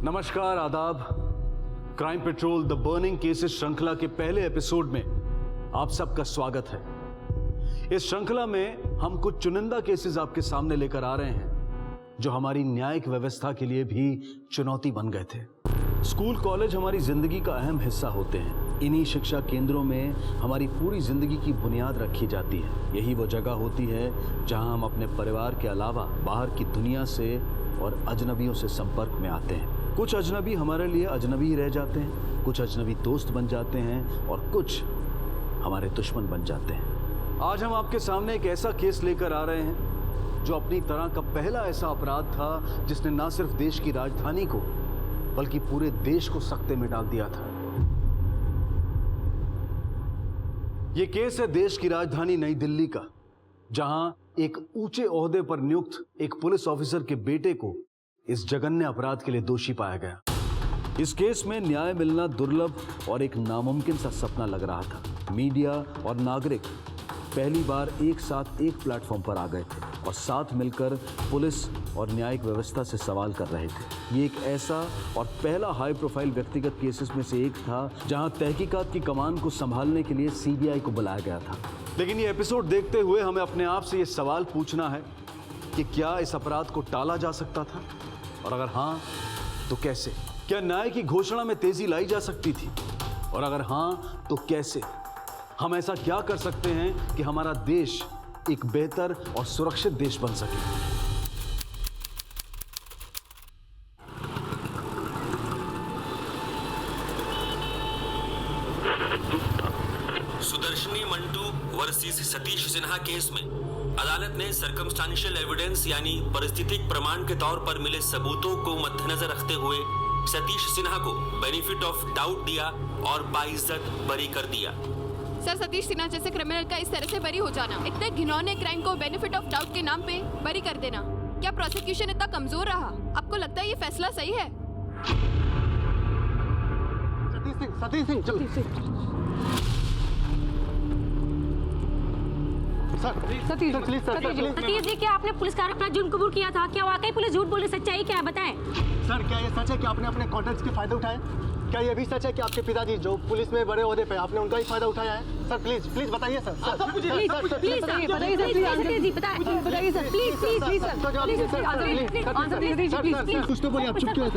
नमस्कार, आदाब। Crime petrol the burning cases श्रृंखला के पहले एपिसोड में आप सबका स्वागत है। इस श्रृंखला में हम कुछ चुनिंदा केसेस आपके सामने लेकर आ रहे हैं जो हमारी न्यायिक व्यवस्था के लिए भी चुनौती बन गए थे। स्कूल कॉलेज हमारी जिंदगी का अहम हिस्सा होते हैं। इन्हीं शिक्षा केंद्रों में हमारी पूरी जिंदगी की बुनियाद रखी जाती है। यही वो जगह होती है जहां हम अपने परिवार के अलावा बाहर की दुनिया से और अजनबियों से संपर्क में आते हैं। कुछ अजनबी हमारे लिए अजनबी ही रह जाते हैं, कुछ अजनबी दोस्त बन जाते हैं और कुछ हमारे दुश्मन बन जाते हैं। आज हम आपके सामने एक ऐसा केस लेकर आ रहे हैं जो अपनी तरह का पहला ऐसा अपराध था जिसने न सिर्फ देश की राजधानी को बल्कि पूरे देश को सकते में डाल दिया था। यह केस है देश की राजधानी नई दिल्ली का, जहां एक ऊंचे ओहदे पर नियुक्त एक पुलिस ऑफिसर के बेटे को इस जघन्य अपराध के लिए दोषी पाया गया। इस केस में न्याय मिलना दुर्लभ और एक नामुमकिन सा सपना लग रहा था। मीडिया और नागरिक पहली बार एक साथ एक प्लेटफॉर्म पर आ गए थे और साथ मिलकर पुलिस और न्यायिक व्यवस्था से सवाल कर रहे थे। ये एक ऐसा और पहला हाई प्रोफाइल व्यक्तिगत केसेस में से एक था जहां तहकीकात की कमान को संभालने के लिए सीबीआई को बुलाया गया था। लेकिन ये एपिसोड देखते हुए हमें अपने आप से ये सवाल पूछना है कि क्या इस अपराध को टाला जा सकता था, और अगर हां तो कैसे? क्या न्याय की घोषणा में तेजी लाई जा सकती थी, और अगर हां तो कैसे? हम ऐसा क्या कर सकते हैं कि हमारा देश एक बेहतर और सुरक्षित देश बन सके? सुदर्शनी मंटू वर्सेस सतीश सिन्हा केस में अदालत ने सर्कमस्टांशियल एविडेंस यानी परिस्थितिक प्रमाण के तौर पर मिले सबूतों को मद्देनजर रखते हुए सतीश सिन्हा को बेनिफिट ऑफ डाउट दिया और बाइज्जत बरी कर दिया। सर, सतीश सिन्हा जैसे क्रिमिनल का इस तरह से बरी हो जाना, इतने घिनौने क्राइम को बेनिफिट ऑफ डाउट के नाम पे बरी कर देना, क्या प्रोसिक्यूशन इतना कमजोर रहा? आपको लगता है ये फैसला सही है? सतीश सिंह सतीश जी, क्या आपने पुलिस का अपना जुर्म कबूल किया था? क्या वाकई पुलिस झूठ बोल रही? सच्चाई क्या है, बताएं। सर, क्या ये सच है कि आपने अपने कॉन्ट्रैक्ट्स के फायदे उठाए? क्या ये भी सच है कि आपके पिताजी जो पुलिस में बड़े ओहदे पे आपने उनका ही फायदा उठाया है? सर प्लीज बताइए सर। कुछ तो बोलिए, आप चुप क्यों हैं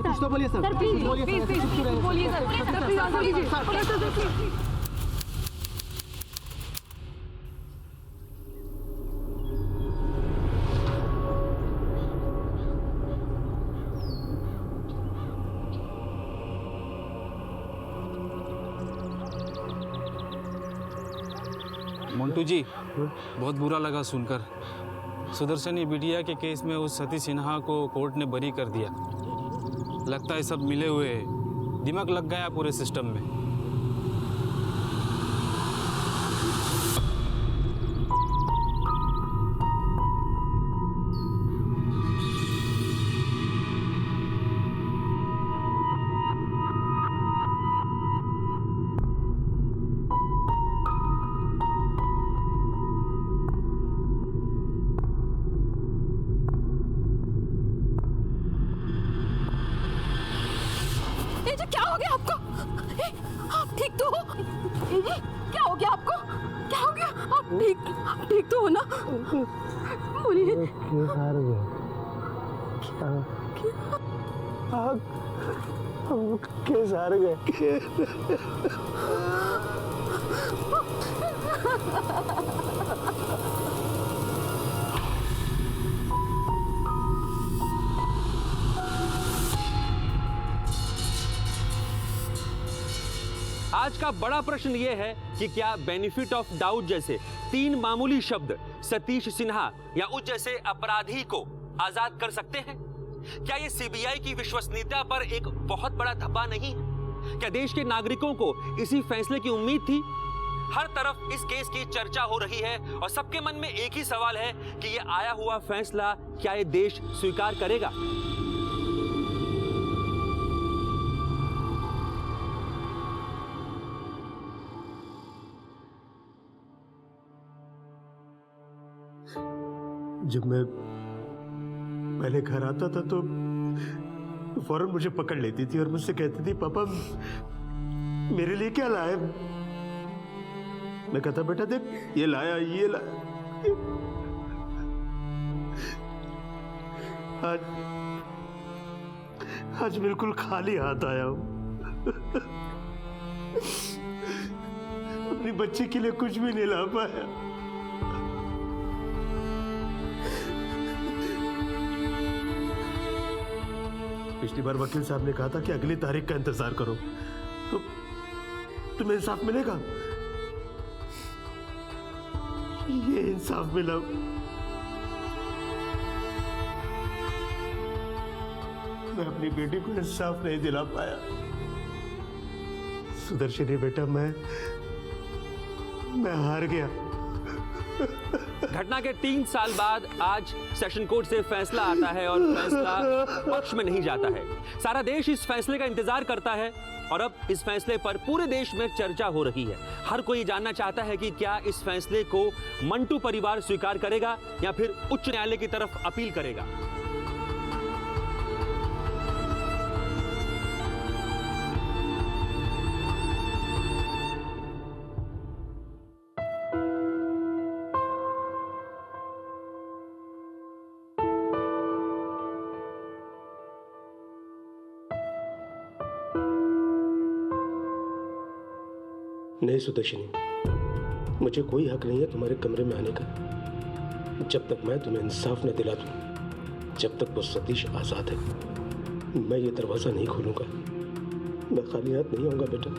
कुछ तो बोलिए सर। मोन्टू जी, बहुत बुरा लगा सुनकर। सुदर्शनी बिटिया के केस में उस सतीश सिन्हा को कोर्ट ने बरी कर दिया। लगता है सब मिले हुए हैं। दिमाग लग गया पूरे सिस्टम में। क्या हो गया आपको? आप ठीक तो हो? क्या हो गया आपको? क्या हो गया? आप ठीक तो हो ना? बोलिए। हम केस हार गए। आज का बड़ा प्रश्न यह है कि क्या बेनिफिट ऑफ डाउट जैसे 3 मामूली शब्द सतीश सिन्हा या उस जैसे अपराधी को आजाद कर सकते हैं? क्या यह सीबीआई की विश्वसनीयता पर एक बहुत बड़ा धब्बा नहीं? क्या देश के नागरिकों को इसी फैसले की उम्मीद थी? हर तरफ इस केस की चर्चा हो रही है और सबके मन में एक ही सवाल है कि यह आया हुआ फैसला क्या यह देश स्वीकार करेगा? जब मैं पहले घर आता था तो फौरन मुझे पकड़ लेती थी और मुझसे कहती थी, पापा मेरे लिए क्या लाए? मैं कहता, बेटा देख ये लाया, ये लाया। आज बिल्कुल खाली हाथ आया हूं। अपनी बच्ची के लिए कुछ भी नहीं ला पाया। पिछली बार वकील साहब ने कहा था कि अगली तारीख का इंतजार करो, तो तुम्हें इंसाफ मिलेगा। ये इंसाफ मिला। मैं अपनी बेटी को इंसाफ नहीं दिला पाया। सुदर्शनी बेटा, मैं हार गया। घटना के 3 साल बाद आज सेशन कोर्ट से फैसला आता है और फैसला पक्ष में नहीं जाता है। सारा देश इस फैसले का इंतजार करता है और अब इस फैसले पर पूरे देश में चर्चा हो रही है। हर कोई जानना चाहता है कि क्या इस फैसले को मंटू परिवार स्वीकार करेगा या फिर उच्च न्यायालय की तरफ अपील करेगा। नहीं सुदर्शनी, मुझे कोई हक नहीं है तुम्हारे कमरे में आने का। जब तक मैं तुम्हें इंसाफ न दिला दूं, जब तक वो सतीश आजाद है, मैं ये दरवाजा नहीं खोलूंगा। मैं खाली हाथ नहीं आऊंगा बेटा।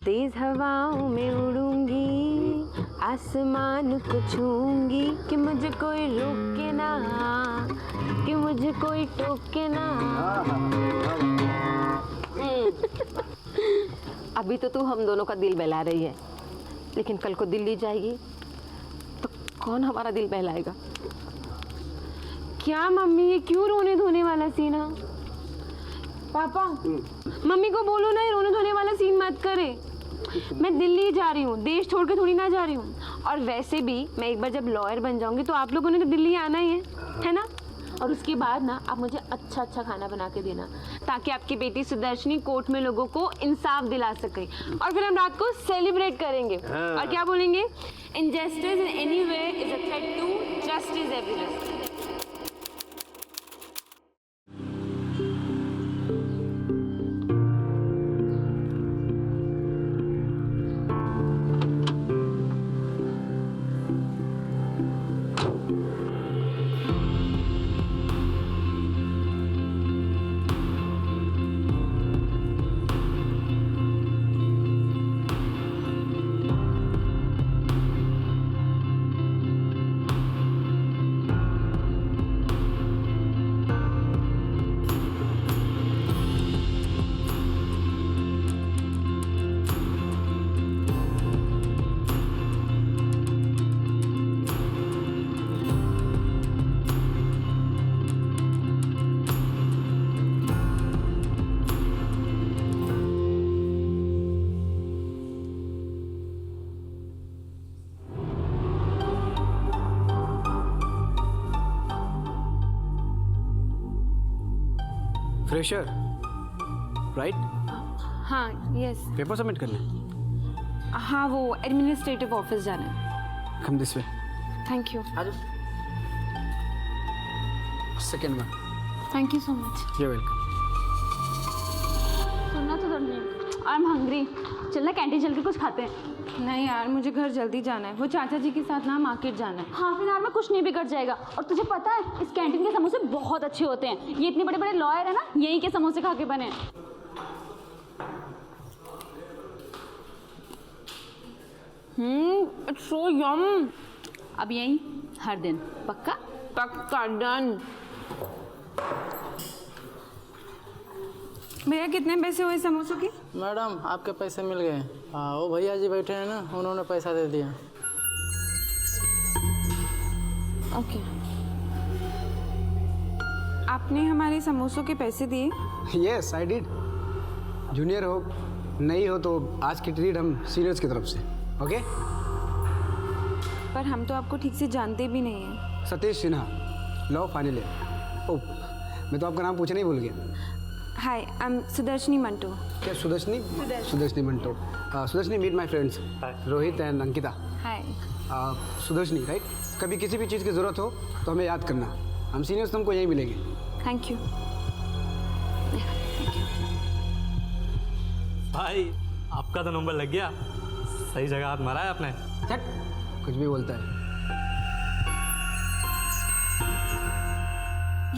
तेज हवाओं में उड़ूंगी, आसमान को छूंगी, कि मुझे कोई रोके ना, कि मुझे कोई टोके ना। अभी तो तू हम दोनों का दिल बहला रही है, लेकिन कल को दिल्ली जाएगी तो कौन हमारा दिल बहलाएगा? क्या मम्मी, ये क्यों रोने धोने वाला सीन है? पापा, मम्मी को बोलो ना ये रोने धोने वाला सीन मत करे। मैं दिल्ली जा रही हूँ, देश छोड़ के थोड़ी ना जा रही हूँ। और वैसे भी मैं एक बार जब लॉयर बन जाऊंगी तो आप लोगों ने तो दिल्ली आना ही है ना? और उसके बाद ना आप मुझे अच्छा अच्छा खाना बना के देना, ताकि आपकी बेटी सुदर्शनी कोर्ट में लोगों को इंसाफ दिला सके। और फिर हम रात को सेलिब्रेट करेंगे। और क्या बोलेंगे? Injustice in any way is a threat to justice everywhere. Fresher, right? हाँ, यस। पेपर सबमिट करना? हाँ, वो एडमिनिस्ट्रेटिव ऑफिस जाना है। Come this way. Thank you. Second में। Thank you so much. You welcome. सुनना तो नहीं, आई एम हंग्री। चलना कैंटीन चल के कुछ खाते हैं। नहीं यार, मुझे घर जल्दी जाना है। वो चाचा जी के साथ ना मार्केट जाना है। हाँ फिर यार में कुछ नहीं बिगड़ जाएगा। और तुझे पता है इस कैंटीन के समोसे बहुत अच्छे होते हैं। ये इतने बड़े बड़े लॉयर है ना, यहीं के समोसे खा के बने। इट्स सो यम। अब यहीं हर दिन पक्का? पक्का, डन। भैया कितने पैसे हुए समोसों की? मैडम आपके पैसे मिल गए। हाँ, वो भैया जी बैठे हैं ना, उन्होंने पैसा दे दिया। ओके। आपने हमारे समोसों के पैसे दिए? Yes I did. जूनियर हो नहीं हो तो आज की ट्रीट हम सीनियर्स की तरफ से, ओके? पर हम तो आपको ठीक से जानते भी नहीं हैं। Satish Sinha, law final year. Oh, मैं तो आपका नाम पूछना ही भूल गया। Hi, I am Sudarshani Manto. क्या Sudarshani? Sudarshani Manto. Sudarshani, meet my friends Rohit and Ankita. Hi. Sudarshani right? कभी किसी भी चीज़ की ज़रूरत हो तो हमें याद करना, हम सीनियर्स तुमको यहीं मिलेंगे। Thank you. भाई आपका तो नंबर लग गया, सही जगह हाथ मारा है आपने। चट, कुछ भी बोलता है।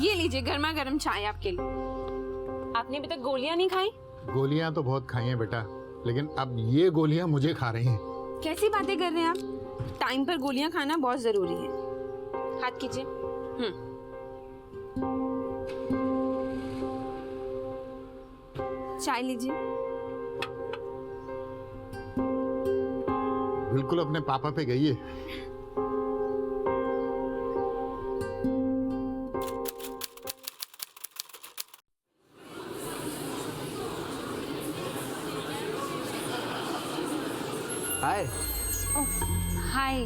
ये लीजिए गर्मा गर्म चाय आपके लिए। आपने अभी तक गोलियां नहीं खाई? गोलियां तो बहुत खाई हैं बेटा, लेकिन अब ये गोलियां मुझे खा रही हैं। कैसी बातें कर रहे हैं आप? टाइम पर गोलियां खाना बहुत जरूरी है। हाथ कीजिए। चाय लीजिए। बिल्कुल अपने पापा पे गई है। हाय। हाय।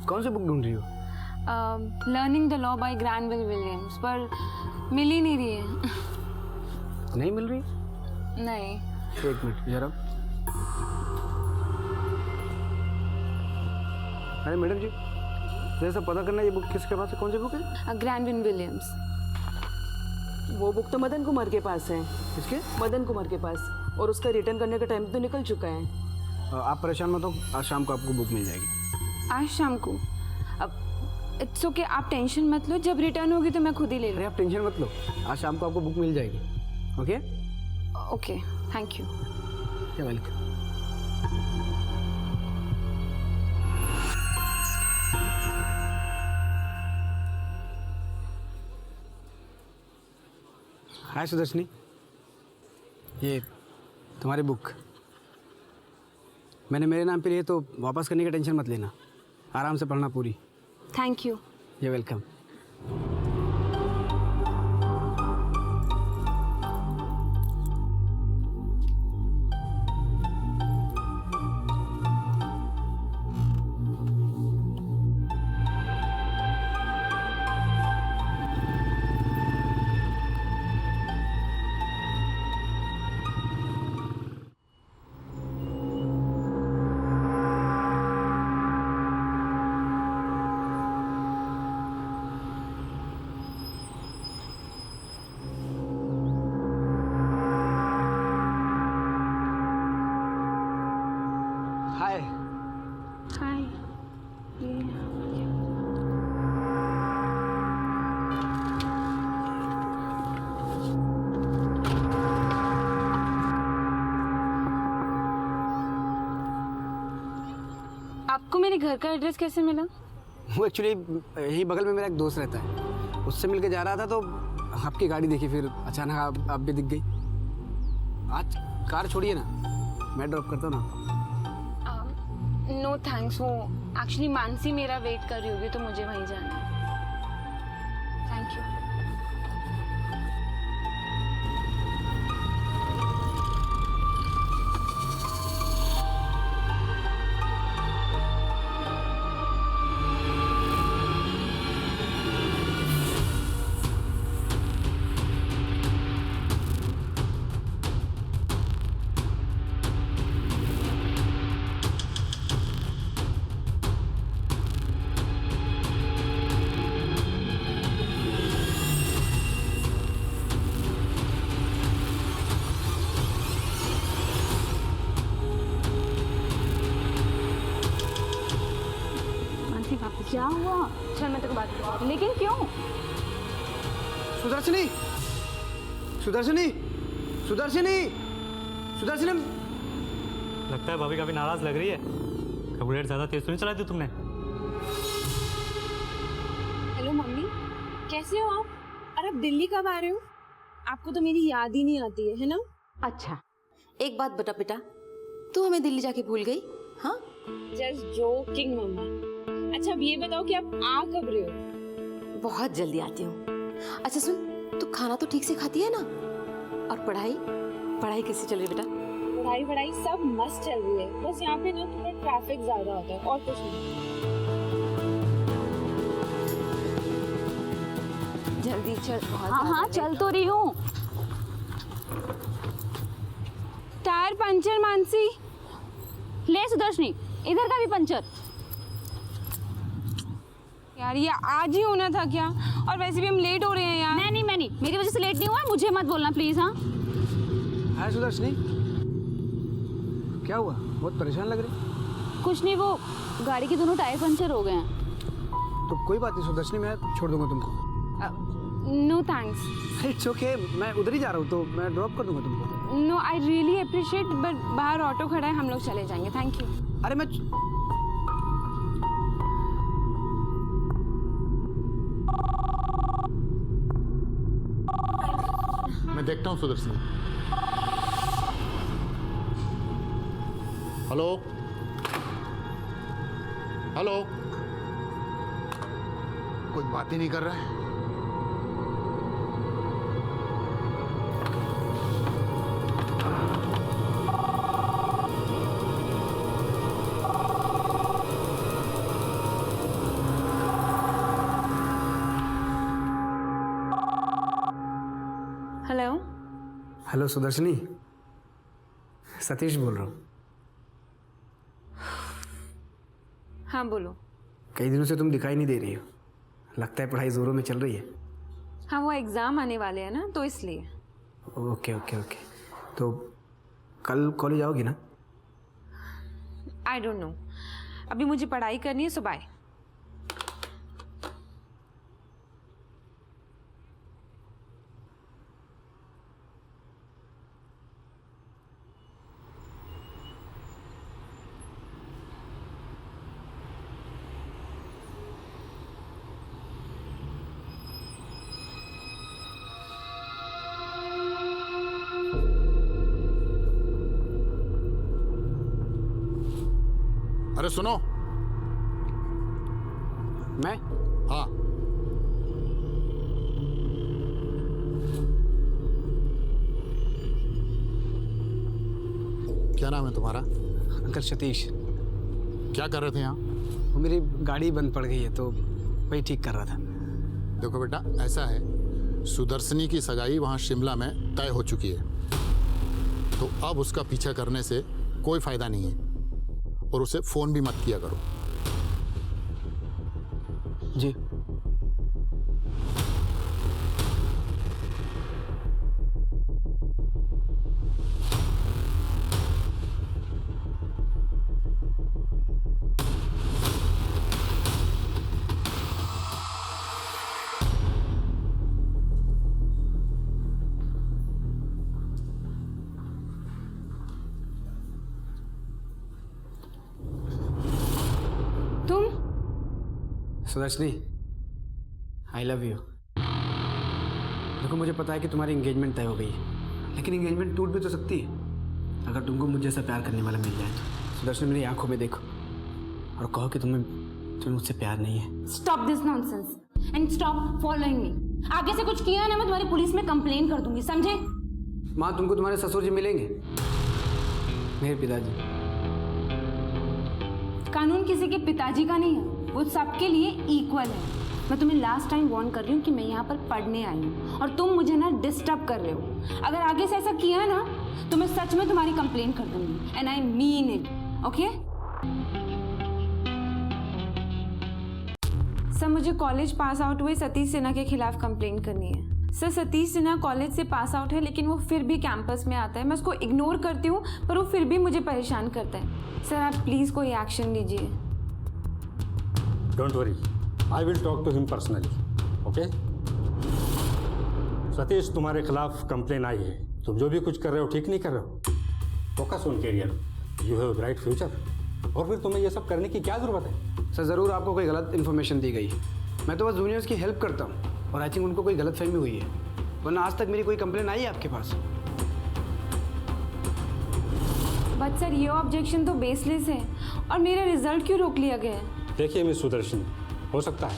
कौन सी बुक ढूंढ रही हो? Learning the law by Granville Williams, पर मिल ही नहीं रही है। नहीं मिल रही? नहीं। एक मिनट जरा। अरे मैडम जी, जैसा पता करना ये बुक किसके पास है, कौन सी बुक है? Granville Williams. वो बुक तो मदन कुमार के पास है। किसके? मदन कुमार के पास, और उसका रिटर्न करने का टाइम तो निकल चुका है। आप परेशान मत हो, आज शाम को आपको बुक मिल जाएगी। आज शाम को? अब इट्स ओके, आप टेंशन मत लो, जब रिटर्न होगी तो मैं खुद ही ले लूँ। अरे आप टेंशन मत लो, आज शाम को आपको बुक मिल जाएगी। Okay? Okay, thank you. You welcome. Hi Sudarshani, ये तुम्हारी बुक मैंने मेरे नाम पे लिए, तो वापस करने की टेंशन मत लेना, आराम से पढ़ना पूरी। Thank you. You welcome. Hi. Hi. आपको मेरे घर का एड्रेस कैसे मिला? वो एक्चुअली यही बगल में मेरा एक दोस्त रहता है, उससे मिलके जा रहा था तो आपकी गाड़ी देखी, फिर अचानक आप भी दिख गई। आज कार छोड़िए ना, मैं ड्रॉप करता हूँ ना। नो थैंक्स, वो एक्चुअली मानसी मेरा वेट कर रही होगी तो मुझे वहीं जाना है। Thank you. क्या हुआ? चल मैं तेरे को बात करती हूँ। लेकिन क्यों? सुदर्शनी, सुदर्शनी, सुदर्शनी, सुदर्शनी। लगता है भाभी काफी नाराज लग रही है। बुलेट ज्यादा तेज तो नहीं चलाई थी तुमने? हेलो मम्मी, कैसे हो आप? और आप दिल्ली कब आ रहे हो? आपको तो मेरी याद ही नहीं आती है ना? अच्छा, एक बात बता बेटा, तू हमें दिल्ली जाके भूल गई? हाँ, जस्ट जोकिंग मम्मा। अच्छा अब ये बताओ कि आप आ कब रहे हो? बहुत जल्दी आती हूँ, अच्छा सुन, तू खाना तो ठीक से खाती है ना? और पढ़ाई पढ़ाई कैसी चल रही है बेटा? पढ़ाई सब मस्त चल रही है, बस यहाँ पे ना थोड़ा ट्रैफिक ज्यादा होता है और कुछ नहीं। जल्दी चल। हाँ चल तो रही हूँ। Tyre puncture Mansi. ले सुदर्शनी, इधर का भी पंचर। यार ये आज ही होना था क्या? और वैसे भी हम लेट हो रहे हैं यार। मैं नहीं, मेरी वजह से लेट नहीं हुआ, मुझे मत बोलना प्लीज। हाँ हाय सुदर्शनी, क्या हुआ? बहुत परेशान लग रही। कुछ नहीं, वो गाड़ी के दोनों टायर पंचर हो गए हैं। तो कोई बात नहीं सुदर्शनी, मैं छोड़ दूंगा तुमको। No thanks. इट्स ओके, मैं उधर ही जा रहा हूँ तो मैं ड्रॉप कर दूंगा तुमको। No I really appreciate, but बाहर ऑटो खड़ा है, हम लोग चले जाएंगे। Thank you. अरे मैं देखता हूँ सुदर्शन। हेलो हेलो, कोई बात ही नहीं कर रहा है। हेलो हेलो सुदर्शनी, सतीश बोल रहा हूँ। हाँ बोलो। कई दिनों से तुम दिखाई नहीं दे रही हो, लगता है पढ़ाई जोरों में चल रही है। हाँ वो एग्ज़ाम आने वाले हैं ना, तो इसलिए। ओके ओके ओके, तो कल कॉलेज आओगी ना? आई डोंट नो, अभी मुझे पढ़ाई करनी है, सो बाय। अरे सुनो। मैं? हाँ, क्या नाम है तुम्हारा? अंकल सतीश। क्या कर रहे थे यहाँ? वो मेरी गाड़ी बंद पड़ गई है तो वही ठीक कर रहा था। देखो बेटा, ऐसा है, सुदर्शनी की सगाई वहाँ शिमला में तय हो चुकी है, तो अब उसका पीछा करने से कोई फायदा नहीं है, और उसे फोन भी मत किया करो। जी। सुदर्शनी, आई लव यू। देखो मुझे पता है कि तुम्हारी एंगेजमेंट तय हो गई है, लेकिन एंगेजमेंट टूट भी तो सकती है अगर तुमको मुझ जैसा प्यार करने वाला मिल जाए तो। सुदर्शनी, मेरी आंखों में देखो और कहो कि तुम्हें मुझसे प्यार नहीं है। Stop this nonsense and stop following me. आगे से कुछ किया ना, मैं तुम्हारी पुलिस में कंप्लेन कर दूंगी, समझे? माँ, तुमको तुम्हारे ससुर जी मिलेंगे, मेरे पिताजी। कानून किसी के पिताजी का नहीं है, वो सबके लिए इक्वल है। मैं तुम्हें लास्ट टाइम वार्न कर रही हूँ कि मैं यहाँ पर पढ़ने आई हूँ और तुम मुझे ना डिस्टर्ब कर रहे हो। अगर आगे से ऐसा किया ना तो मैं सच में तुम्हारी कंप्लेन कर दूंगी, and I mean it. Okay sir, मुझे कॉलेज पास आउट हुए सतीश सिन्हा के खिलाफ कंप्लेन करनी है। सर, सतीश सिन्हा कॉलेज से पास आउट है, लेकिन वो फिर भी कैंपस में आता है। मैं उसको इग्नोर करती हूँ पर वो फिर भी मुझे परेशान करता है। सर, आप प्लीज़ कोई एक्शन लीजिए। Don't worry, I will talk to him personally. Okay Satish, तुम्हारे खिलाफ कंप्लेन आई है। तुम जो भी कुछ कर रहे हो ठीक नहीं कर रहे हो। Focus on career, you have bright future. और फिर तुम्हें ये सब करने की क्या ज़रूरत है? सर, ज़रूर आपको कोई गलत इन्फॉर्मेशन दी गई। मैं तो बस जूनियर्स की हेल्प करता हूँ और आई थिंक उनको कोई गलतफहमी हुई है, वरना आज तक मेरी कोई कंप्लेन आई है आपके पास? बट सर, ये ऑब्जेक्शन तो बेसलेस है और मेरा रिजल्ट क्यों रोक लिया गया है? देखिए मिस सुदर्शन, हो सकता है,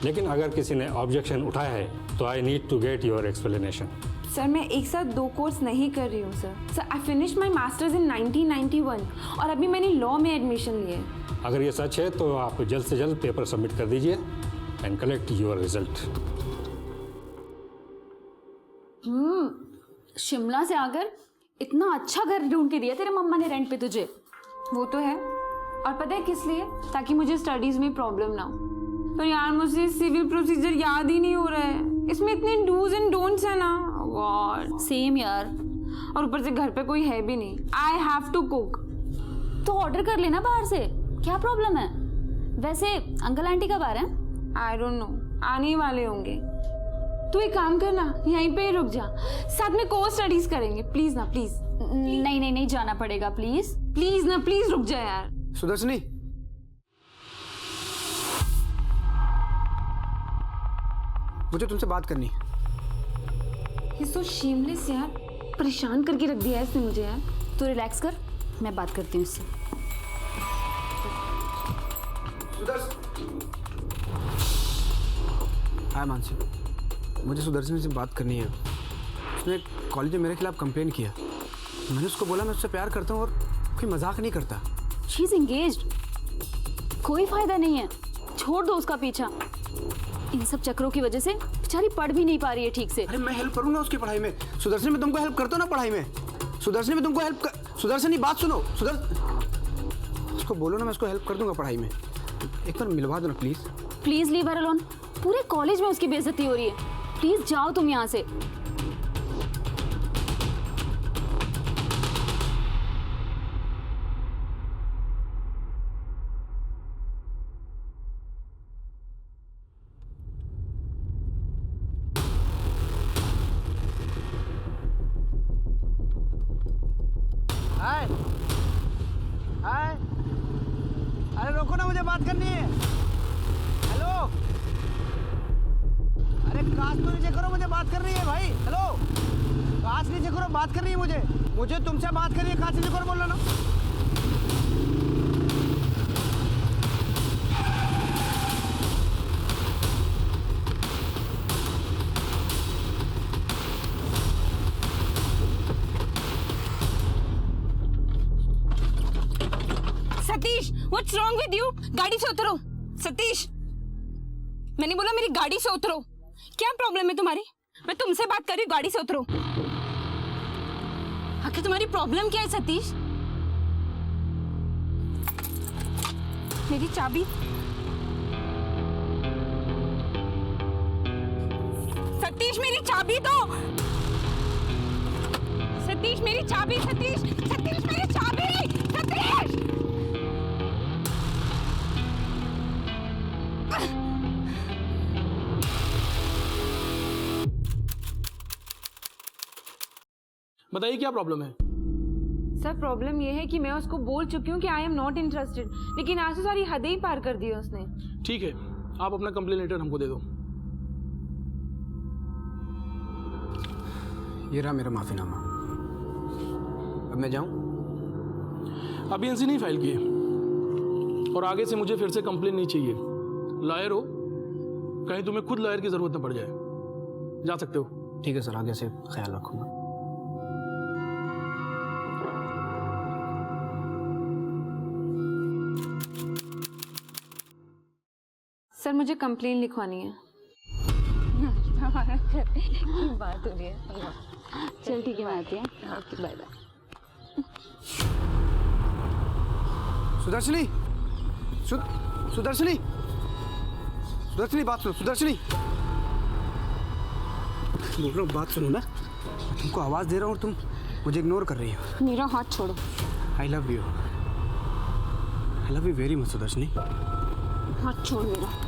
लेकिन अगर किसी ने ऑब्जेक्शन उठाया है तो I need to get your explanation. Sir मैं एक साथ 2 कोर्स नहीं कर रही हूँ sir. I finish my masters in 1991 और अभी मैंने लॉ में एडमिशन लिया है। अगर ये सच है तो आप जल्द से जल्द पेपर सबमिट कर दीजिए and collect your result. Shimla से आकर इतना अच्छा घर ढूंढ के दिया तेरे मम्मा ने रेंट पे तुझे। वो तो है, और पता है किस लिए? ताकि मुझे स्टडीज में प्रॉब्लम ना हो। पर यार मुझे सिविल प्रोसीजर याद ही नहीं हो रहा है, इसमें इतने डूज एंड डोंट्स है ना। गॉड सेम यार, और ऊपर से घर पे कोई है भी नहीं। I have to cook. तो ऑर्डर कर लेना बाहर से, क्या प्रॉब्लम है? वैसे अंकल आंटी कब आ रहे हैं? आई डोंट नो, आने ही वाले होंगे। तू एक काम करना, यहीं पे ही रुक जा, साथ में को स्टडीज करेंगे। प्लीज ना, प्लीज। नहीं नहीं नहीं जाना पड़ेगा, प्लीज प्लीज ना, प्लीज रुक जा यार। सुदर्शनी, मुझे तुमसे बात करनी है। ये सो शेमलेस यार, परेशान करके रख दिया है इसने मुझे यार। तू रिलैक्स कर, मैं बात करती हूँ इससे। हाय मानसी, मुझे सुदर्शन से बात करनी है। उसने कॉलेज में मेरे खिलाफ कंप्लेन किया। मैंने उसको बोला मैं उससे प्यार करता हूँ और कोई मजाक नहीं करता। शी इज एंगेज्ड, कोई फायदा नहीं है, छोड़ दो उसका पीछा। इन सब चक्रों की वजह से बेचारी पढ़ भी नहीं पा रही है ठीक से। अरे मैं हेल्प करूंगा उसकी पढ़ाई में। सुदर्शन, मैं तुमको हेल्प करता हूँ ना पढ़ाई में। सुदर्शन, मैं तुमको हेल्प कर। सुदर्शन, बात सुनो। उसको बोलो ना, मैं उसको हेल्प कर दूंगा पढ़ाई में। एक बार मिलवा दो ना please. Please leave her alone. पूरे कॉलेज में उसकी बेइज्जती हो रही है। प्लीज जाओ तुम यहाँ से। हाय हाय, अरे रोको ना, मुझे बात करनी है। हेलो, अरे कांच तो नीचे करो, मुझे बात करनी है भाई। हेलो, कांच नीचे करो, बात करनी है मुझे तुमसे बात करनी है। कांच नीचे करो, बोल रहा ना। Satish, what's wrong with you? गाड़ी से उतरो। सतीश, मैंने बोला मेरी गाड़ी से उतरो। क्या प्रॉब्लम है तुम्हारी? मैं तुमसे बात कर रही हूँ, गाड़ी से उतरो। आखिर तुम्हारी प्रॉब्लम क्या है सतीश? मेरी चाबी। सतीश, मेरी चाबी दो। सतीश, मेरी चाबी। सतीश, सतीश, मेरी चाबी। सतीश, बताइए क्या प्रॉब्लम है? सर प्रॉब्लम ये है कि मैं उसको बोल चुकी हूँ कि आई एम नॉट इंटरेस्टेड, लेकिन आज तो सारी हदें ही पार कर दी है उसने। ठीक है, आप अपना कंप्लेन लेटर हमको दे दो। ये रहा मेरा माफीनामा। अब मैं जाऊं? अभी एनसी नहीं फाइल किए और आगे से मुझे फिर से कंप्लेन नहीं चाहिए। लॉयर हो, कहीं तुम्हें खुद लॉयर की जरूरत न पड़ जाए। जा सकते हो। ठीक है सर, आगे से ख्याल रखूंगा। सर मुझे कंप्लेन लिखवानी है। बात हो रही है। चल ठीक है, मैं आती हूँ। Okay, bye bye. Sudarshani, Sudarshani, Sudarshani, बात सुनो। सुदर्शनी, बोल रहा हूँ, बात सुनो ना। तुमको आवाज दे रहा हूँ और तुम मुझे इग्नोर कर रही हो। मेरा हाथ छोड़ो। I love you very much Sudarshani. हाथ छोड़ मेरा।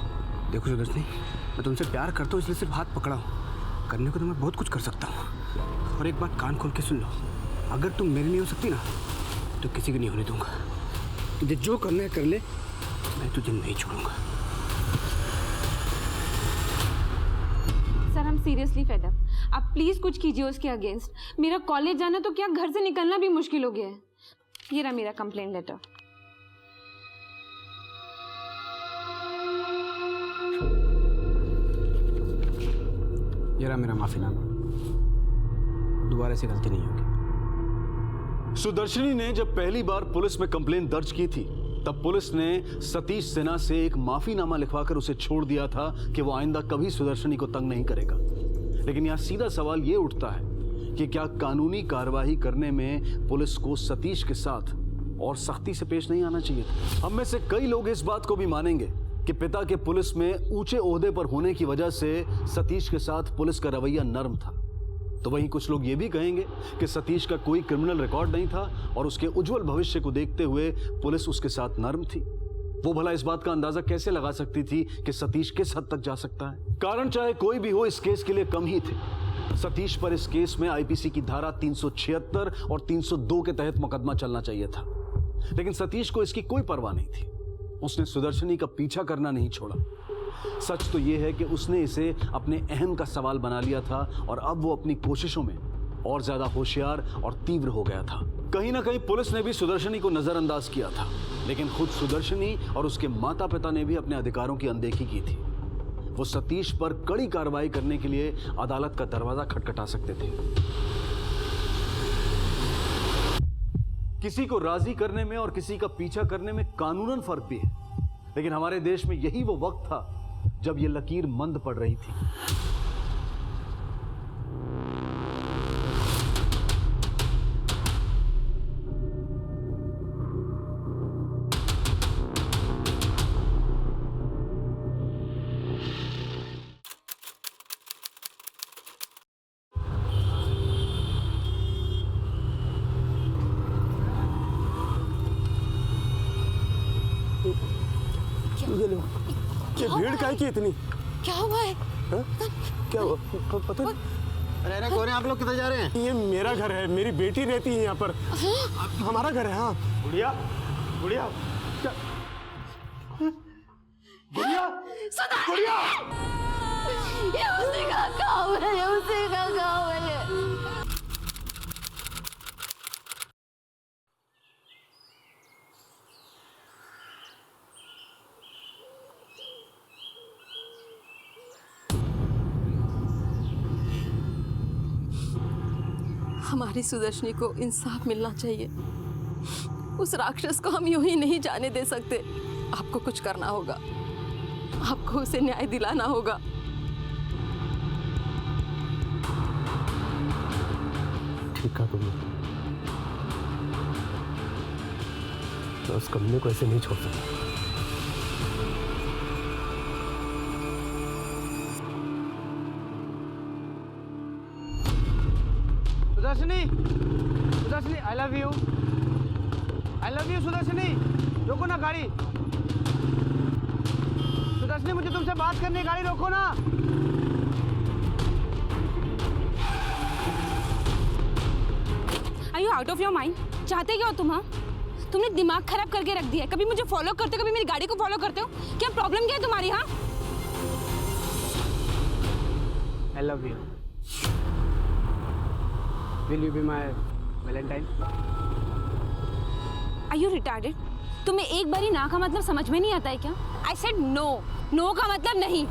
देखो सुदर्शनी, मैं तुमसे प्यार करता हूँ, इसलिए सिर्फ हाथ पकड़ा हूँ। करने को तो मैं बहुत कुछ कर सकता हूँ। और एक बात कान खोल के सुन लो, अगर तुम मेरी नहीं हो सकती ना, तो किसी की नहीं होने दूंगा। तुझे जो करना है कर ले, मैं तुझे नहीं छोड़ूंगा। सर हम सीरियसली फेड अप। आप प्लीज कुछ कीजिए उसके अगेंस्ट। मेरा कॉलेज जाना तो क्या, घर से निकलना भी मुश्किल हो गया है। ये रहा मेरा कंप्लेंट लेटर। ये रहा मेरा माफीनामा, दोबारा ऐसी गलती नहीं होगी। सुदर्शनी ने जब पहली बार पुलिस में कंप्लेंट दर्ज की थी तब पुलिस ने सतीश सिन्हा से एक माफीनामा लिखवाकर उसे छोड़ दिया था कि वो आइंदा कभी सुदर्शनी को तंग नहीं करेगा। लेकिन यहां सीधा सवाल ये उठता है कि क्या कानूनी कार्यवाही करने में पुलिस को सतीश के साथ और सख्ती से पेश नहीं आना चाहिए था? हम में से कई लोग इस बात को भी मानेंगे कि पिता के पुलिस में ऊंचे ओहदे पर होने की वजह से सतीश के साथ पुलिस का रवैया नर्म था। तो वहीं कुछ लोग ये भी कहेंगे कि सतीश का कोई क्रिमिनल रिकॉर्ड नहीं था और उसके उज्जवल भविष्य को देखते हुए पुलिस उसके साथ नर्म थी। वो भला इस बात का अंदाजा कैसे लगा सकती थी कि सतीश किस हद तक जा सकता है? कारण चाहे कोई भी हो, इस केस के लिए कम ही थे। सतीश पर इस केस में आईपीसी की धारा 376 और 302 के तहत मुकदमा चलना चाहिए था, लेकिन सतीश को इसकी कोई परवाह नहीं थी। उसने सुदर्शनी का पीछा करना नहीं छोड़ा। सच तो यह है कि उसने इसे अपने अहम का सवाल बना लिया था और अब वो अपनी कोशिशों में और ज्यादा होशियार और तीव्र हो गया था। कहीं ना कहीं पुलिस ने भी सुदर्शनी को नजरअंदाज किया था, लेकिन खुद सुदर्शनी और उसके माता पिता ने भी अपने अधिकारों की अनदेखी की थी। वो सतीश पर कड़ी कार्रवाई करने के लिए अदालत का दरवाजा खटखटा सकते थे। किसी को राजी करने में और किसी का पीछा करने में कानूनन फर्क भी है, लेकिन हमारे देश में यही वो वक्त था जब ये लकीर मंद पड़ रही थी। ये भीड़ काहे की इतनी? क्या हुआ है? क्या हुआ? पता नहीं। अरे कौन है आप लोग? किधर जा रहे हैं? ये मेरा घर है, मेरी बेटी रहती है यहाँ पर। हमारा घर है। हाँ गुड़िया, गुड़िया क्या? गुड़िया, गुड़िया! ये उसी का काम है, ये उसी का काम है। हमारी सुदर्शनी को इंसाफ मिलना चाहिए। उस राक्षस को हम यूं ही नहीं जाने दे सकते। आपको कुछ करना होगा, आपको उसे न्याय दिलाना होगा। ठीक है तुमने, मैं उस कमीने को ऐसे नहीं छोड़ सकता। सुदर्शनी, सुदर्शनी, आई लव यू, सुदर्शनी। रोको ना गाड़ी। सुदर्शनी, मुझे तुमसे बात करनी है, गाड़ी रोको ना। Are you out of your mind? चाहते क्या हो तुम? हाँ, तुमने दिमाग खराब करके रख दिया है। कभी मुझे फॉलो करते हो, कभी मेरी गाड़ी को फॉलो करते हो। क्या प्रॉब्लम क्या है तुम्हारी? हाँ, आई love you. Will you be my Valentine? Are you retarded? तुम्हें एक बारी ना का मतलब समझ में नहीं आता है क्या? I said no. No का मतलब नहीं।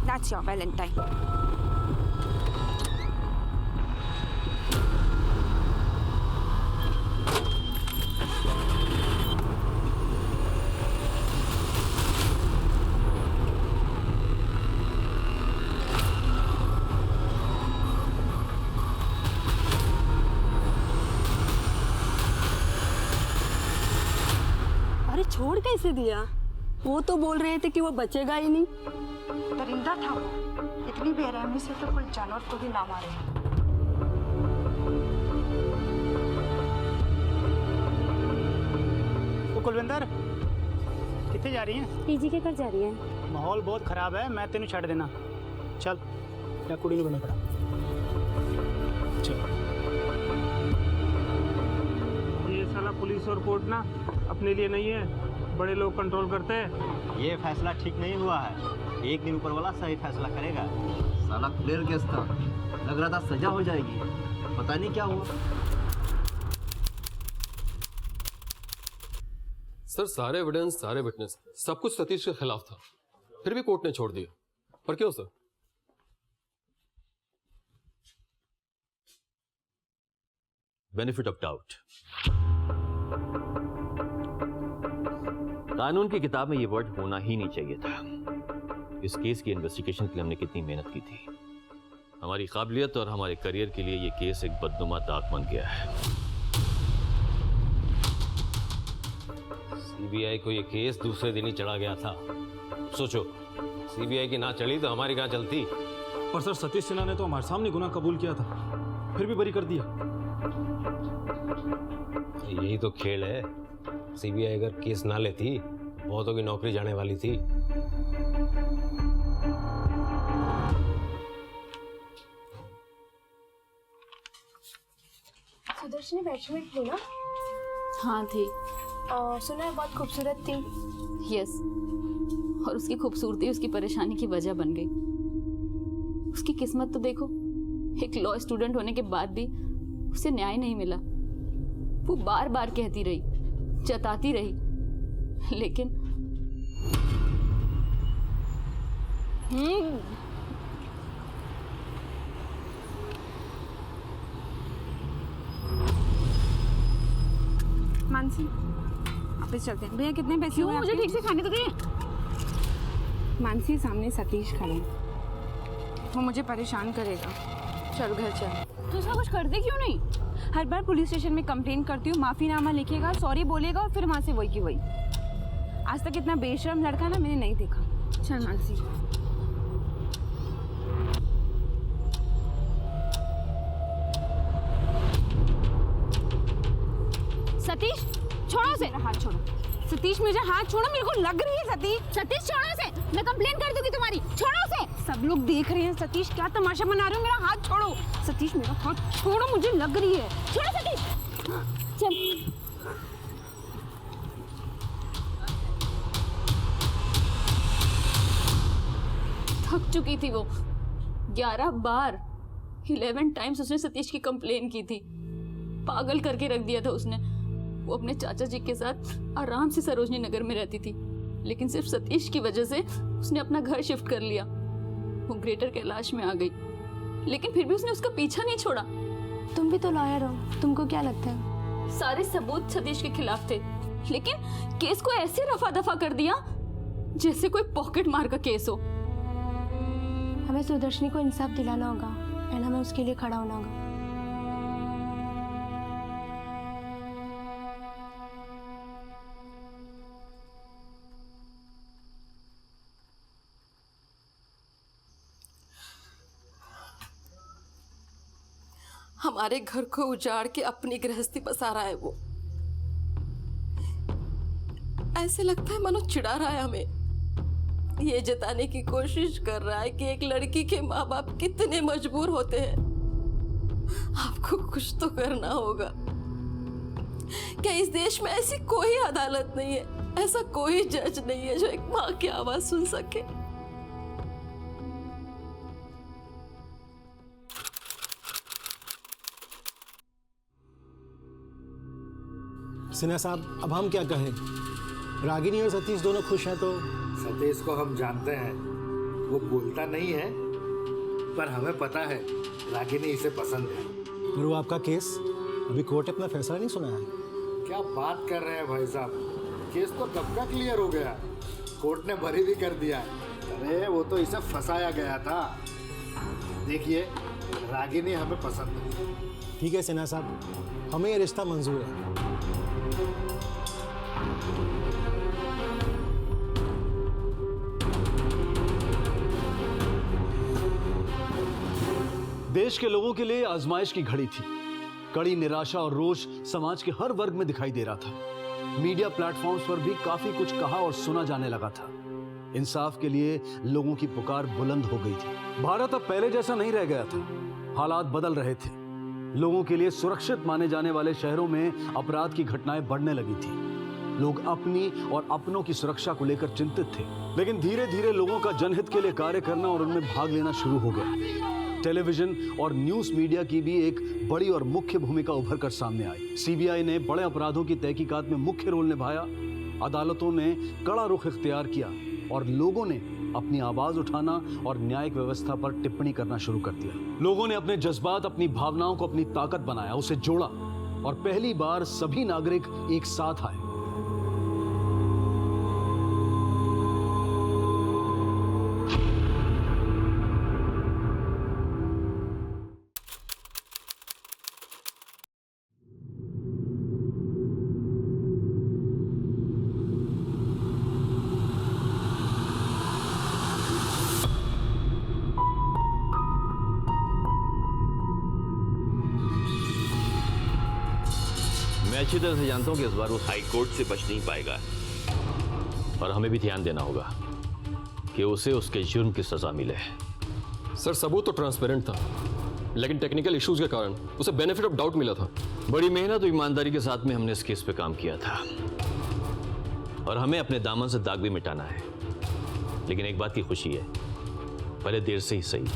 That's your Valentine. छोड़ कैसे दिया? वो तो बोल रहे थे कि वो बचेगा ही नहीं। दरिंदा था वो, इतनी बेरहमी से तो कोई जानवर को भी ना मारे। वो कुलविंदर कितने जा रही हैं? पीजी के घर जा रही है। माहौल बहुत खराब है, मैं तेन छड़ देना। चल, या कुड़ी नहीं बना पड़ा। चल। ये साला पुलिस और कोर्ट ना अपने लिए नहीं है, बड़े लोग कंट्रोल करते हैं। ये फैसला ठीक नहीं हुआ है। एक दिन ऊपर वाला सही फैसला करेगा। साला क्लियर केस था, लग रहा था सजा हो जाएगी, पता नहीं क्या हुआ। सर सारे एविडेंस, सारे विटनेस, सब कुछ सतीश के खिलाफ था, फिर भी कोर्ट ने छोड़ दिया। पर क्यों सर? Benefit of doubt. कानून की किताब में ये वर्ड होना ही नहीं चाहिए था। इस केस की इन्वेस्टिगेशन के लिए हमने कितनी मेहनत की थी। हमारी काबिलियत और हमारे करियर के लिए ये केस एक बदनुमा दाग बन गया है। सीबीआई को ये केस दूसरे दिन ही चढ़ा गया था। सोचो, सीबीआई की ना चली तो हमारी कहाँ चलती। पर सर सतीश सिन्हा ने तो हमारे सामने गुनाह कबूल किया था, फिर भी बरी कर दिया। यही तो खेल है। सीबीआई अगर केस ना लेती, बहुतों की नौकरी जाने वाली थी। सुदर्शनी बैचमेट थी ना? हाँ थी। सुना है बहुत खूबसूरत थी। यस, और उसकी खूबसूरती उसकी परेशानी की वजह बन गई। उसकी किस्मत तो देखो, एक लॉ स्टूडेंट होने के बाद भी उसे न्याय नहीं मिला। वो बार बार कहती रही, जताती रही, लेकिन मानसी, ऑफिस चलते हैं। भैया कितने पैसे हुए? मुझे ठीक से खाने तो दे। मानसी, सामने सतीश खड़े हैं, वो मुझे परेशान करेगा। चल घर चल। तो उसका कुछ कर दे क्यों नहीं? हर बार पुलिस स्टेशन में कंप्लेन करती हूँ, माफीनामा लिखेगा, सॉरी बोलेगा और फिर वहाँ से वही की वही। आज तक इतना बेशर्म लड़का ना मैंने नहीं देखा। चल मानसी। सतीश छोड़ो उसे। हाथ छोड़ो सतीश, मुझे हाथ छोड़ो, मेरे को लग रही है सतीश। सतीश छोड़ो उसे, मैं कंप्लेन कर दूंगी तुम्हारी। छोड़ो उसे। सब लोग देख रहे हैं सतीश, क्या तमाशा बना रहे हो? मेरा हाथ छोड़ो सतीश, मेरा हाथ छोड़ो, मुझे लग रही है। छोड़ो सतीश। चल। थक चुकी थी वो। 11 बार 11 टाइम्स उसने सतीश की कंप्लेन की थी। पागल करके रख दिया था उसने। वो अपने चाचा जी के साथ आराम से सरोजनी नगर में रहती थी, लेकिन सिर्फ सतीश की वजह से उसने अपना घर शिफ्ट कर लिया। वो ग्रेटर कैलाश में आ गई, लेकिन फिर भी उसने उसका पीछा नहीं छोड़ा। तुम भी तो लॉयर हो, तुमको क्या लगता है? सारे सबूत सतीश के खिलाफ थे, लेकिन केस को ऐसे रफा दफा कर दिया जैसे कोई पॉकेट मार का केस हो। हमें सुदर्शनी को इंसाफ दिलाना होगा एंड हमें उसके लिए खड़ा होना होगा। हमारे घर को उजाड़ के अपनी गृहस्थी बसा रहा है वो। ऐसे लगता है मानो चिढ़ा रहा है हमें। ये जताने की कोशिश कर रहा है कि एक लड़की के माँ बाप कितने मजबूर होते हैं। आपको कुछ तो करना होगा। क्या इस देश में ऐसी कोई अदालत नहीं है, ऐसा कोई जज नहीं है जो एक माँ की आवाज सुन सके? सिन्हा साहब, अब हम क्या कहें? रागिनी और सतीश दोनों खुश हैं तो? सतीश को हम जानते हैं, वो बोलता नहीं है, पर हमें पता है रागिनी इसे पसंद है। पर वो आपका केस अभी कोर्ट ने अपना फैसला नहीं सुनाया। क्या बात कर रहे हैं भाई साहब, केस तो कब का क्लियर हो गया, कोर्ट ने बरी भी कर दिया है। अरे वो तो इसे फंसाया गया था। देखिए, रागिनी हमें पसंद है। ठीक है सिन्हा साहब, हमें ये रिश्ता मंजूर है। देश के लोगों के लिए आजमाइश की घड़ी थी। कड़ी निराशा और रोष समाज के हर वर्ग में दिखाई दे रहा था। मीडिया प्लेटफॉर्म्स पर भी काफी कुछ कहा और सुना जाने लगा था। इंसाफ के लिए लोगों की पुकार बुलंद हो गई थी। भारत अब पहले जैसा नहीं रह गया था। हालात बदल रहे थे। लोगों के लिए सुरक्षित माने जाने वाले शहरों में अपराध की घटनाएं बढ़ने लगी थी। लोग अपनी और अपनों की सुरक्षा को लेकर चिंतित थे। लेकिन धीरे धीरे लोगों का जनहित के लिए कार्य करना और उनमें भाग लेना शुरू हो गया। टेलीविजन और न्यूज मीडिया की भी एक बड़ी और मुख्य भूमिका उभर कर सामने आई। सीबीआई ने बड़े अपराधों की तहकीकात में मुख्य रोल निभाया अदालतों ने कड़ा रुख इख्तियार किया और लोगों ने अपनी आवाज उठाना और न्यायिक व्यवस्था पर टिप्पणी करना शुरू कर दिया। लोगों ने अपने जज्बात, अपनी भावनाओं को अपनी ताकत बनाया, उसे जोड़ा और पहली बार सभी नागरिक एक साथ आए। मैं अच्छी तरह से जानता हूं कि इस बार वो हाई कोर्ट से बच नहीं पाएगा और हमें भी ध्यान देना होगा कि उसे उसके जुर्म की सजा मिले। सर सबूत तो ट्रांसपेरेंट था, लेकिन टेक्निकल इश्यूज के कारण उसे बेनिफिट ऑफ डाउट मिला था। बड़ी मेहनत और ईमानदारी के साथ में हमने इस केस पे काम किया था और हमें अपने दामन से दाग भी मिटाना है। लेकिन एक बात की खुशी है, पहले देर से ही सही,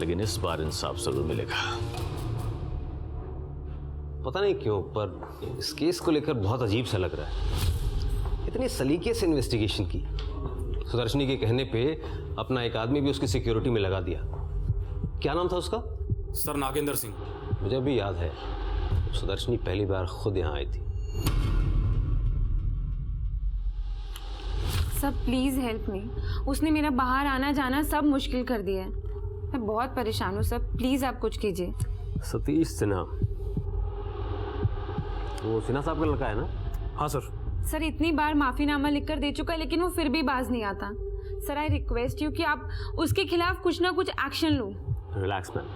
लेकिन इस बार इंसाफ जरूर मिलेगा। पता नहीं क्यों पर इस केस को लेकर बहुत अजीब सा लग रहा है। इतनी सलीके से इन्वेस्टिगेशन की, सुदर्शनी के कहने पे अपना एक आदमी भी उसकी सिक्योरिटी में लगा दिया। क्या नाम था उसका? सर नागेंद्र सिंह। मुझे भी याद है, सुदर्शनी पहली बार खुद यहाँ आई थी। सब प्लीज हेल्प मी। उसने मेरा बाहर आना जाना सब मुश्किल कर दिया है। मैं बहुत परेशान हूँ। सब प्लीज आप कुछ कीजिए। सतीश सिन्हा, वो सिन्हा साहब का लड़का है ना? हाँ सर। सर इतनी बार माफीनामा लिखकर दे चुका है लेकिन वो फिर भी बाज नहीं आता। सर आई रिक्वेस्ट यू कि आप उसके खिलाफ कुछ ना कुछ एक्शन लो। रिलैक्स मैम,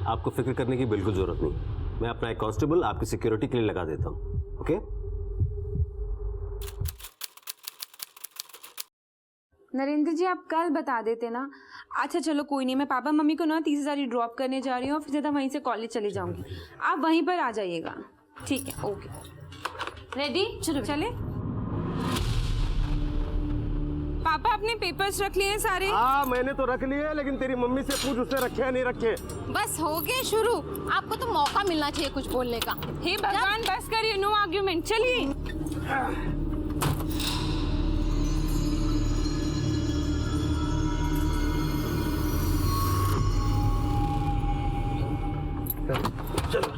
आपको फिक्र करने की बिल्कुल जरूरत नहीं। मैं अपना एक कांस्टेबल आपकी सिक्योरिटी के लिए लगा देता हूँ। ओके? नरेंद्र जी आप कल बता देते ना। अच्छा चलो कोई नहीं, मैं पापा मम्मी को ना 30,000 ही ड्रॉप करने जा रही हूँ और फिर सीधा वहीं से कॉलेज चली जाऊंगी। आप वहीं पर आ जाइएगा। ठीक है, ओके। रेडी? चलो चले। पापा अपने पेपर्स रख लिए सारे? हाँ मैंने तो रख लिए, लेकिन तेरी मम्मी से पूछ उसने रखे या नहीं रखे। बस हो गए शुरू। आपको तो मौका मिलना चाहिए कुछ बोलने का। हे भगवान बस करिए, नो आर्ग्यूमेंट। चलिए। चलो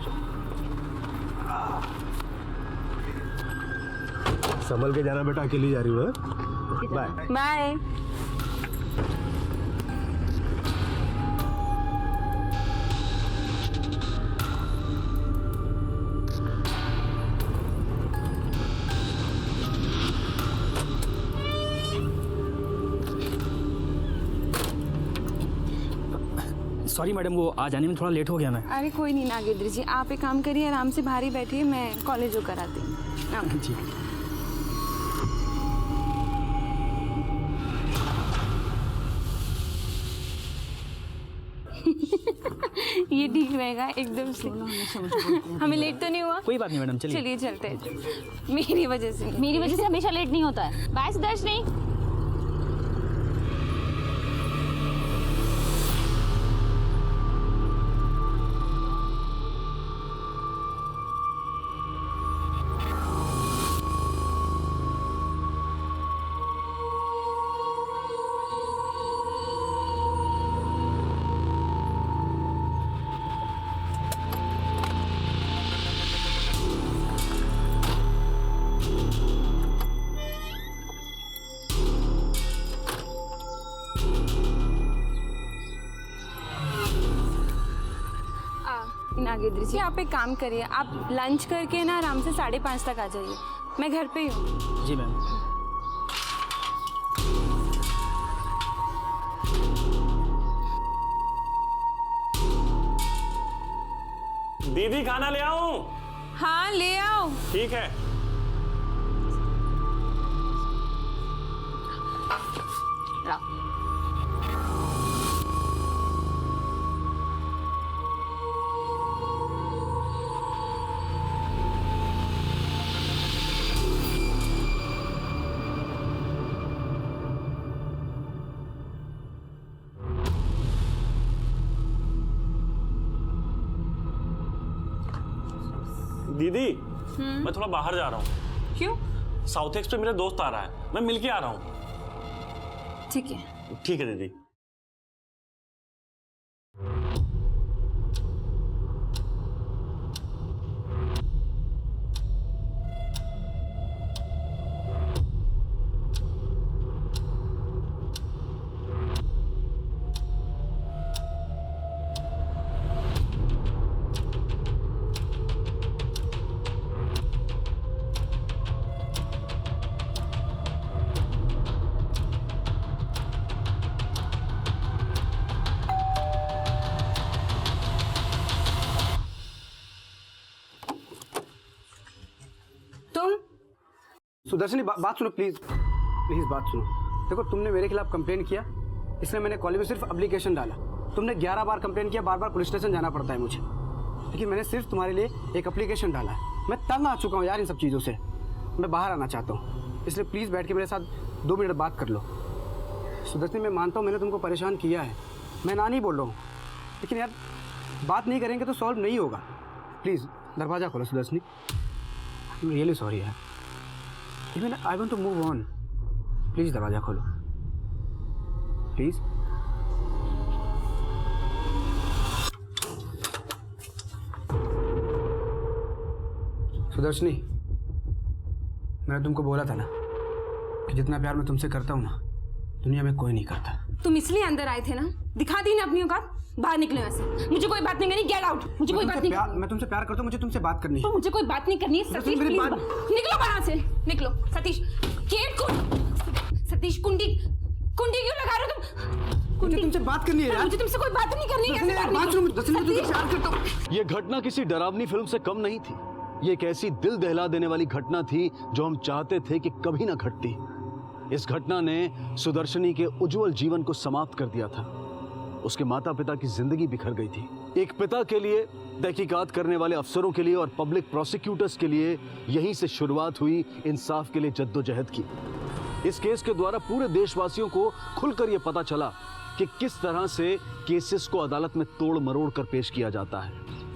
संभल के जाना बेटा, अकेली जा रही हूँ। Bye bye. सॉरी मैडम, वो आ जाने में थोड़ा लेट हो गया मैं। अरे कोई नहीं नागेंद्र जी, आप एक काम करिए, आराम से बाहर ही बैठिए, मैं कॉलेज हो कर आती हूँ। जी। ये ठीक रहेगा एकदम से। हमें लेट तो नहीं हुआ? कोई बात नहीं मैडम, चलिए। चलिए चलते हैं। मेरी वजह से हमेशा लेट नहीं होता है। बाय सुदर्शनी। नागेंद्र जी आप एक काम करिए, आप लंच करके ना आराम से 5:30 तक आ जाइए। मैं घर पे ही हूँ। जी मैम। दीदी खाना ले आऊं? हाँ ले आओ। ठीक है। दीदी मैं थोड़ा बाहर जा रहा हूँ। क्यों? साउथ एक्स पे मेरा दोस्त आ रहा है, मैं मिल के आ रहा हूँ। ठीक है। ठीक है दीदी। सुदर्शनी बात सुनो प्लीज, प्लीज बात सुनो। देखो तुमने मेरे खिलाफ कंप्लेन किया, इसलिए मैंने कॉलेज में सिर्फ एप्लीकेशन डाला। तुमने 11 बार कंप्लेन किया, बार बार पुलिस स्टेशन जाना पड़ता है मुझे, लेकिन मैंने सिर्फ तुम्हारे लिए एक एप्लीकेशन डाला है। मैं तंग आ चुका हूँ यार इन सब चीज़ों से, मैं बाहर आना चाहता हूँ, इसलिए प्लीज़ बैठ के मेरे साथ 2 मिनट बात कर लो। सुदर्शनी मैं मानता हूँ मैंने तुमको परेशान किया है, मैं ना नहीं बोल रहा हूँ, लेकिन यार बात नहीं करेंगे तो सॉल्व नहीं होगा। प्लीज़ दरवाज़ा खोलो Sudarshani, I am really sorry यार, Even I want to move on. Please दरवाजा खोलो प्लीज। सुदर्शनी, मैंने तुमको बोला था ना कि जितना प्यार मैं तुमसे करता हूँ ना, दुनिया में कोई नहीं करता। तुम इसलिए अंदर आए थे ना, दिखा दी ना अपनी औकात, बाहर निकलो ऐसे। मुझे कोई बात नहीं करनी, गेट आउट। मुझे कोई बात नहीं, मैं तुमसे प्यार करता हूँ, मुझे तुमसे बात करनी है। तो मुझे कोई बात नहीं करनी है सतीश, प्लीज निकलो बाहर से, निकलो। सतीश गेट खोल। सतीश कुंडी क्यों लगा रहे हो तुम? मुझे तुमसे बात करनी है यार। मुझे तुमसे कोई बात नहीं करनी है। बात सुनो, मैं तुमसे प्यार करता हूँ। ये घटना किसी डरावनी फिल्म से कम नहीं थी, ये एक ऐसी दिल दहला देने वाली घटना थी जो हम चाहते थे कि कभी ना घटती। इस घटना ने सुदर्शनी के उज्जवल जीवन को समाप्त कर दिया था। उसके माता पिता की जिंदगी बिखर गई थी। एक पिता के लिए, तहकीकात करने वाले अफसरों के लिए और पब्लिक प्रोसिक्यूटर्स के लिए यहीं से शुरुआत हुई इंसाफ के लिए जद्दोजहद की। इस केस के द्वारा पूरे देशवासियों को खुलकर यह पता चला कि किस तरह से केसेस को अदालत में तोड़ मरोड़ कर पेश किया जाता है,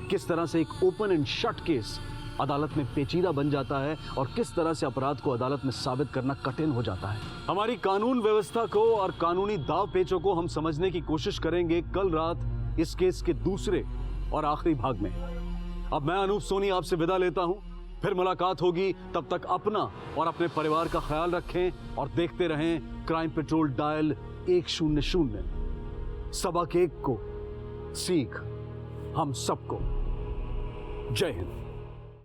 किस तरह से एक ओपन एंड शट केस अदालत में पेचीदा बन जाता है और किस तरह से अपराध को अदालत में साबित करना कठिन हो जाता है। हमारी कानून व्यवस्था को और कानूनी दाव पेचों को हम समझने की कोशिश करेंगे कल रात इस केस के दूसरे और आखिरी भाग में। अब मैं अनूप सोनी आपसे विदा लेता हूं, फिर मुलाकात होगी। तब तक अपना और अपने परिवार का ख्याल रखें और देखते रहें क्राइम पेट्रोल डायल 100। सबक एक को, सीख हम सबको। जय हिंद।